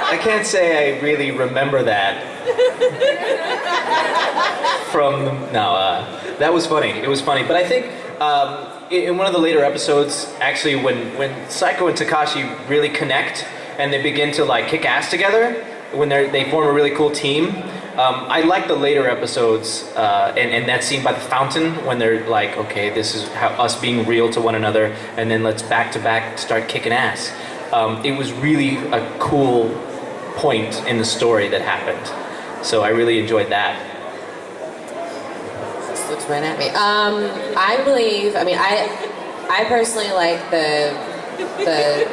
I can't say I really remember that. That was funny. It was funny, but I think in one of the later episodes, actually, when Saiko and Takashi really connect and they begin to like kick ass together, when they form a really cool team. I like the later episodes and that scene by the fountain when they're like, okay, this is how us being real to one another, and then let's back to back start kicking ass. It was really a cool point in the story that happened. So I really enjoyed that. This looks right at me. I believe, I personally like the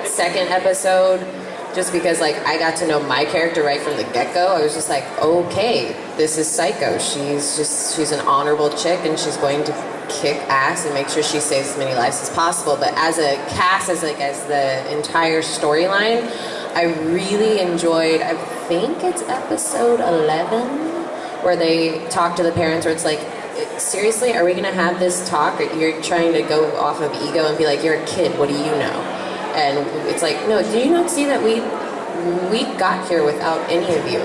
second episode just because like I got to know my character right from the get-go. I was just like, okay, this is Saiko. She's an honorable chick and she's going to kick ass and make sure she saves as many lives as possible. But as a cast, as the entire storyline, I really enjoyed, I think it's episode 11, where they talk to the parents where it's like, seriously, are we gonna have this talk? You're trying to go off of ego and be like, you're a kid, what do you know? And it's like, no, do you not see that we got here without any of you?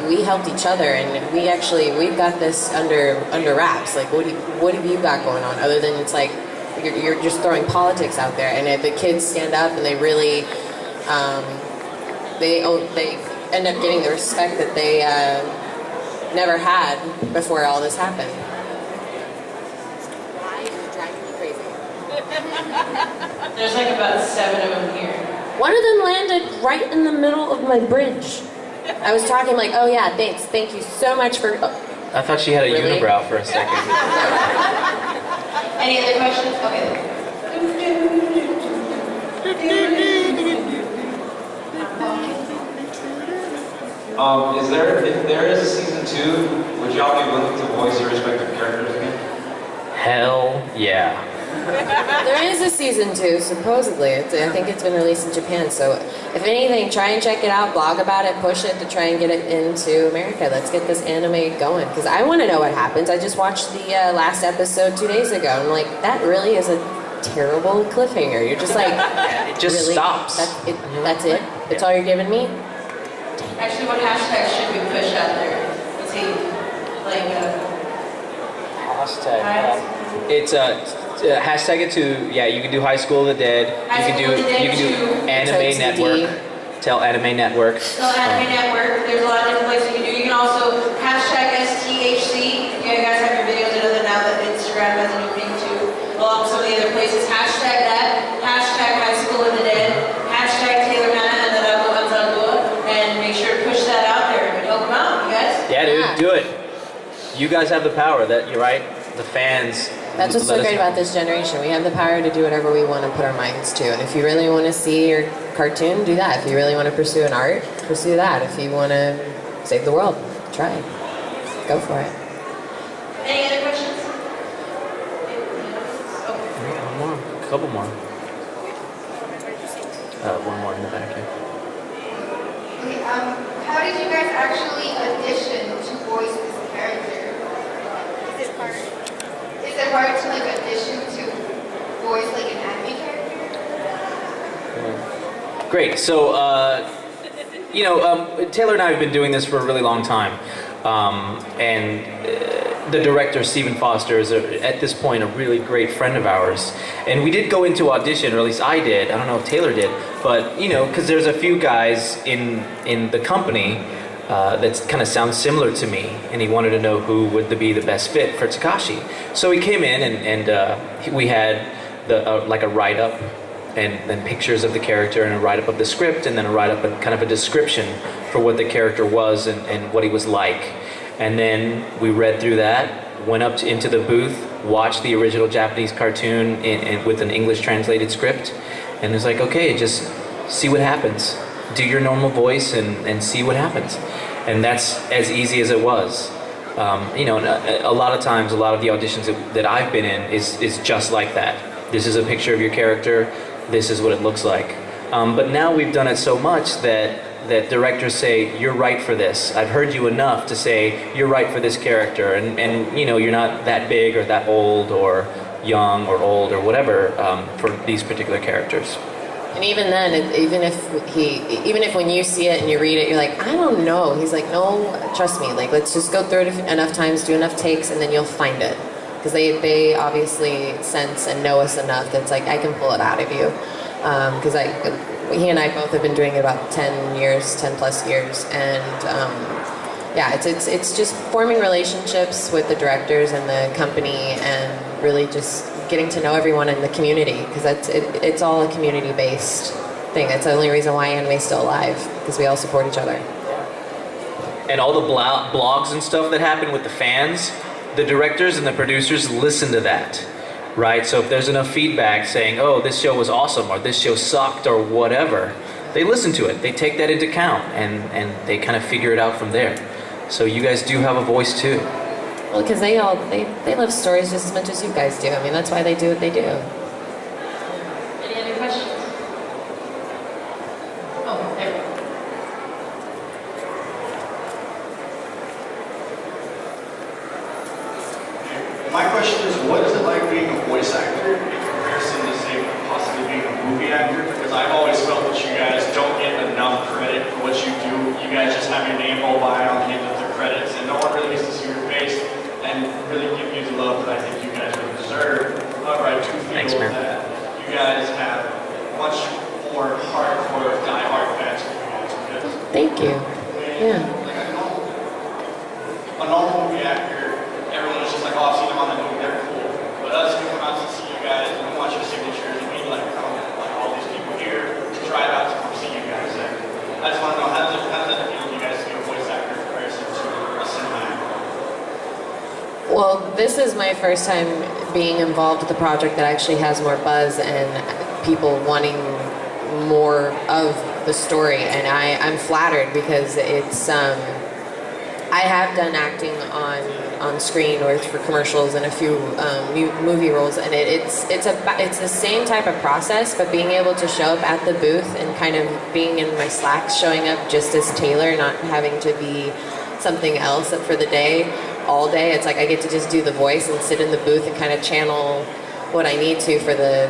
We helped each other, and we've got this under wraps. Like, what have you got going on other than it's like you're just throwing politics out there? And if the kids stand up and they really they end up getting the respect that they never had before all this happened. Why is it driving me crazy? There's like about 7 of them here. One of them landed right in the middle of my bridge. I was talking like, oh yeah, thank you so much for... Oh. I thought she had a Really? unibrow for a second. Any other questions? Okay. If there is a season 2, would y'all be willing to voice your respective characters again? Hell yeah. There is a season 2, supposedly. I think it's been released in Japan, so if anything, try and check it out, blog about it, push it to try and get it into America. Let's get this anime going, because I want to know what happens. I just watched the last episode 2 days ago, and I'm like, that really is a terrible cliffhanger. You're just like... It just really? stops. That's it? That's all you're giving me? Actually, what hashtags should we push out there? Let's see. Like, It's hashtag it to, yeah, you can do High School of the Dead. You can do Anime Network. Tell Anime Network. Tell Anime Network. There's a lot of different places you can do. You can also hashtag STHC. You guys have your videos and other now that Instagram has a new thing too. Along with some of the other places. Hashtag that. Hashtag High School of the Dead. Hashtag Taylor Hannah and the Rago Anzaldua. And make sure to push that out there and help them out, you guys. Yeah, dude, do it. You guys have the power. You're right. The fans. That's what's so great about this generation. We have the power to do whatever we want to put our minds to. And if you really want to see your cartoon, do that. If you really want to pursue an art, pursue that. If you want to save the world, try it. Go for it. Any other questions? One more. A couple more. One more in the back here. Okay, how did you guys actually audition to voice this character? Is it hard to like audition to voice like an anime character? Great. So, Taylor and I have been doing this for a really long time. And the director, Stephen Foster, is at this point a really great friend of ours. And we did go into audition, or at least I did. I don't know if Taylor did. But, because there's a few guys in the company that kind of sounds similar to me, and he wanted to know who would be the best fit for Takashi. So he came in, and we had like a write-up, and then pictures of the character, and a write-up of the script, and then a write-up and kind of a description for what the character was and what he was like. And then we read through that, went up into the booth, watched the original Japanese cartoon with an English translated script, and it was like, okay, just see what happens. Do your normal voice and see what happens. And that's as easy as it was. A lot of times, a lot of the auditions that I've been in is just like that. This is a picture of your character, this is what it looks like. But now we've done it so much that directors say, you're right for this. I've heard you enough to say, you're right for this character. And you're not that big or that old or young or old or whatever for these particular characters. And even then, even if when you see it and you read it, you're like, I don't know. He's like, no, trust me. Like, let's just go through it enough times, do enough takes, and then you'll find it. Because they obviously sense and know us enough that's like, I can pull it out of you. Because he and I both have been doing it about 10 plus years, and yeah, it's just forming relationships with the directors and the company, and really just getting to know everyone in the community, because it's all a community-based thing. That's the only reason why anime's still alive, because we all support each other. And all the blogs and stuff that happen with the fans, the directors and the producers listen to that, right? So if there's enough feedback saying, oh, this show was awesome, or this show sucked, or whatever, they listen to it. They take that into account, and they kind of figure it out from there. So you guys do have a voice too. Well, because they love stories just as much as you guys do. I mean, that's why they do what they do. Any other questions? Oh, there we go. My question is, what is it like being a voice actor in comparison to, say, possibly being a movie actor? Because I've always felt that you guys don't get enough credit for what you do. You guys just have your name rolled by on the end of the credits, and no one really gets to see your face and really give you the love that I think you guys would deserve. However, I do feel that you guys have much more hardcore, die-hard fans for you guys. Thank you. Yeah. Like a normal movie actor, everyone is just like, oh, I've seen them on that movie, they're cool. But us, we come out to see you guys, and we want your signatures, and we like come like all these people here to drive out to come see you guys. And I just want to know, how does that feel to you guys to be a voice actor in comparison to a cinema actor? Well, this is my first time being involved with a project that actually has more buzz and people wanting more of the story, and I'm flattered, because it's I have done acting on screen or for commercials and a few movie roles, and it's the same type of process, but being able to show up at the booth and kind of being in my slacks, showing up just as Taylor, not having to be something else for the day, all day. It's like I get to just do the voice and sit in the booth and kind of channel what I need to for the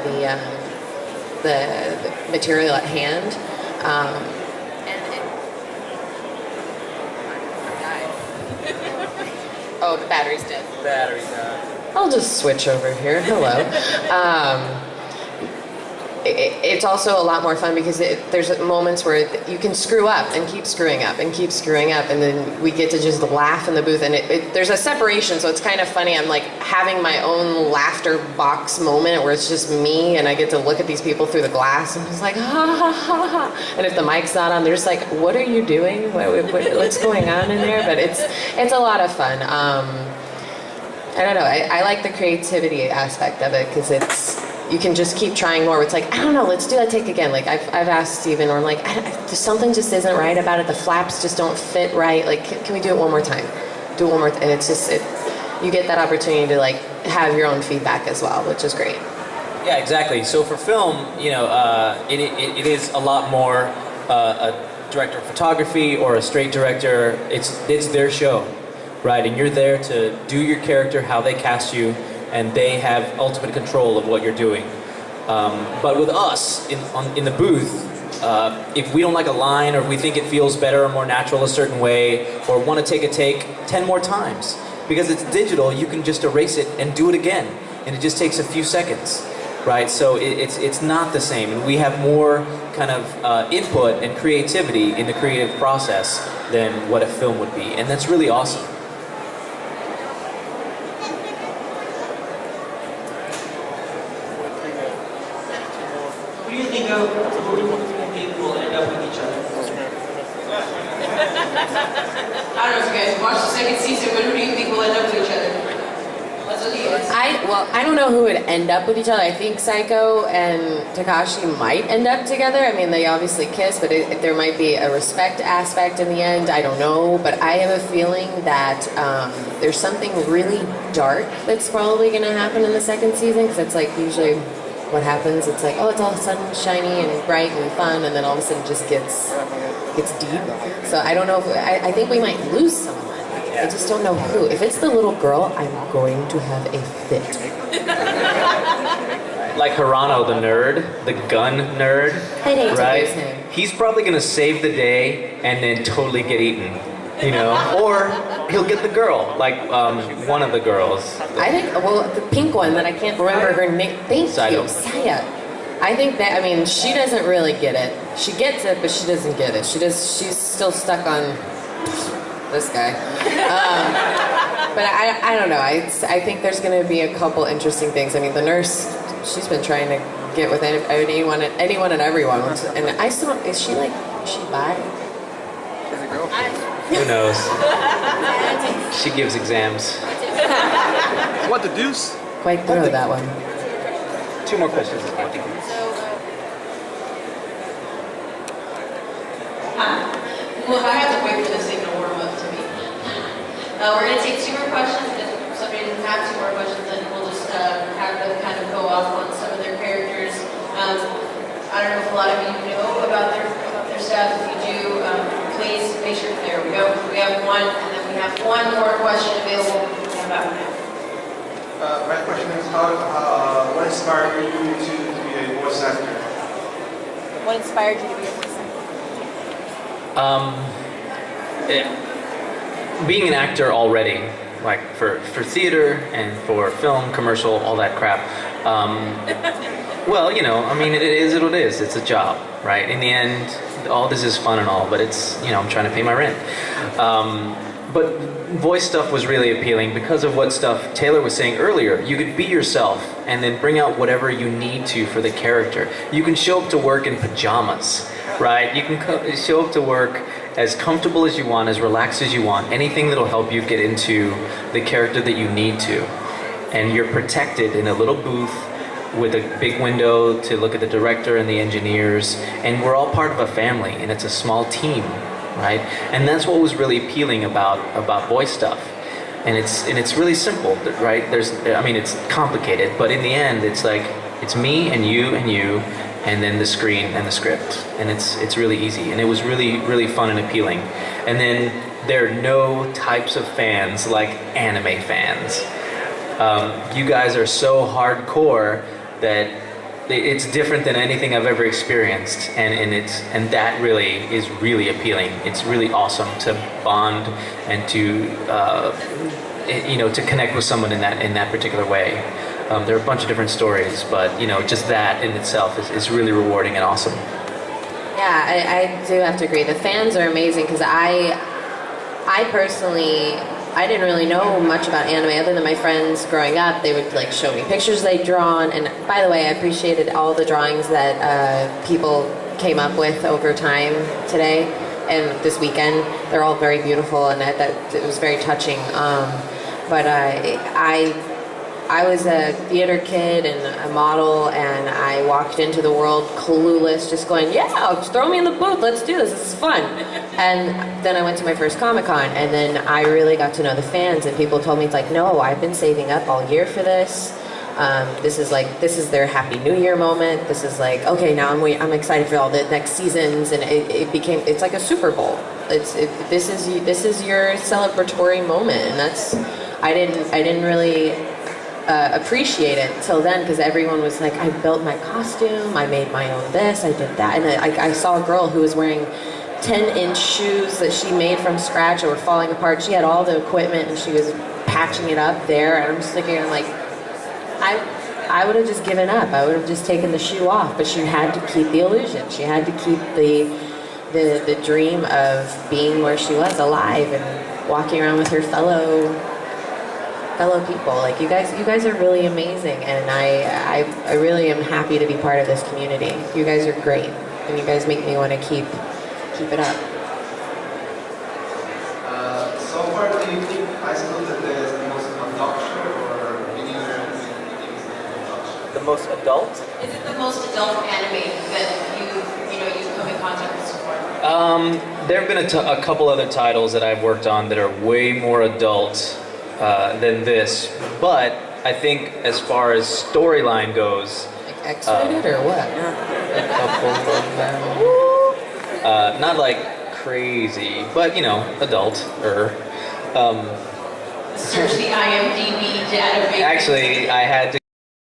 material at hand. Oh, the battery's dead. Battery died. I'll just switch over here. Hello. It's also a lot more fun because there's moments where you can screw up and keep screwing up and keep screwing up, and then we get to just laugh in the booth, and there's a separation, so it's kind of funny. I'm like having my own laughter box moment where it's just me, and I get to look at these people through the glass, and it's like, ha ha ha ha. And if the mic's not on, they're just like, what are you doing? What's going on in there? But it's a lot of fun. I don't know. I like the creativity aspect of it, because you can just keep trying more. It's like, I don't know, let's do that take again. Like I've asked Steven, or I'm like, something just isn't right about it. The flaps just don't fit right. Like, can we do it one more time? Do it one more, and it's just you get that opportunity to like have your own feedback as well, which is great. Yeah, exactly. So for film, it is a lot more a director of photography or a straight director. It's their show, right? And you're there to do your character how they cast you, and they have ultimate control of what you're doing. But with us in the booth, if we don't like a line, or if we think it feels better or more natural a certain way, or want to take a take 10 more times, because it's digital, you can just erase it and do it again, and it just takes a few seconds, right? So it's not the same, and we have more kind of input and creativity in the creative process than what a film would be, and that's really awesome. Who do you think people will end up with each other? I don't know if you guys watched the second season, but who do you think will end up with each other? Let's look at you guys. I don't know who would end up with each other. I think Psycho and Takashi might end up together. I mean, they obviously kiss, but there might be a respect aspect in the end. I don't know, but I have a feeling that there's something really dark that's probably going to happen in the second season, because it's like usually what happens. It's like, oh, it's all sudden shiny and bright and fun, and then all of a sudden it just gets deep. So I don't know. I think we might lose someone. I just don't know who. If it's the little girl, I'm going to have a fit. like Hirano the nerd, the gun nerd, I'd hate to right? lose him. He's probably gonna save the day and then totally get eaten, you know? Or he'll get the girl, like one of the girls. I think, well, the pink one that I can't remember her name. Thank Sayo. you, Saya. I think that, I mean, she doesn't really get it. She gets it, but she doesn't get it. She's still stuck on this guy. But I don't know. I think there's going to be a couple interesting things. I mean, the nurse, she's been trying to get with anyone and everyone. And I still don't, is she bi? Who knows? She gives exams. What the deuce? Quite through that one. 2 more questions. Well, I have to wait for this thing to warm up to me. We're going to take 2 more questions. If somebody doesn't have 2 more questions, then we'll just have them kind of go off on some of their characters. I don't know if a lot of you know about their staff. If you do, please make sure. There we go. We have 1, and then we have 1 more question available. About My question is, what inspired you to be a voice actor? What inspired you to be a voice actor? Being an actor already, like for theater and for film, commercial, all that crap. Well, you know, I mean, it is what it is. It's a job, right? In the end, all this is fun and all, but it's, you know, I'm trying to pay my rent. But voice stuff was really appealing because of what stuff Taylor was saying earlier. You could be yourself and then bring out whatever you need to for the character. You can show up to work in pajamas, right? You can show up to work as comfortable as you want, as relaxed as you want, anything that'll help you get into the character that you need to. And you're protected in a little booth with a big window to look at the director and the engineers, and we're all part of a family, and it's a small team, right? And that's what was really appealing about voice stuff. And it's really simple, right? It's complicated, but in the end, it's like, it's me and you, and then the screen and the script. And it's really easy. And it was really, really fun and appealing. And then there are no types of fans like anime fans. You guys are so hardcore that it's different than anything I've ever experienced, and that really is really appealing. It's really awesome to bond and to to connect with someone in that particular way. There are a bunch of different stories, but just that in itself is really rewarding and awesome. Yeah, I do have to agree. The fans are amazing because I personally, I didn't really know much about anime other than my friends growing up. They would like show me pictures they'd drawn, and by the way, I appreciated all the drawings that people came up with over time today and this weekend. They're all very beautiful, and that it was very touching. But I was a theater kid and a model, and I walked into the world clueless, just going, yeah, just throw me in the booth, let's do this is fun. And then I went to my first Comic-Con, and then I really got to know the fans, and people told me, it's like, no, I've been saving up all year for this. This is their Happy New Year moment. This is like, okay, now I'm excited for all the next seasons, and it's like a Super Bowl. This is your celebratory moment, and I didn't really appreciate it till then, because everyone was like, I built my costume, I made my own this, I did that, and I saw a girl who was wearing 10-inch shoes that she made from scratch or were falling apart. She had all the equipment and she was patching it up there, and I'm just thinking, I'm like, I would have just given up. I would have just taken the shoe off, but she had to keep the illusion. She had to keep the dream of being where she was, alive and walking around with her fellow people. Like you guys are really amazing, and I really am happy to be part of this community. You guys are great, and you guys make me want to keep it up. So far, do you think Isolated is the most adult show, or any other adult? The most adult? Is it the most adult anime that you've come in contact with so far? There have been a couple other titles that I've worked on that are way more adult than this, but I think as far as storyline goes, Like X-rated or what? a couple of them, not like crazy, but adult-er. Search the IMDb database. Actually, I had to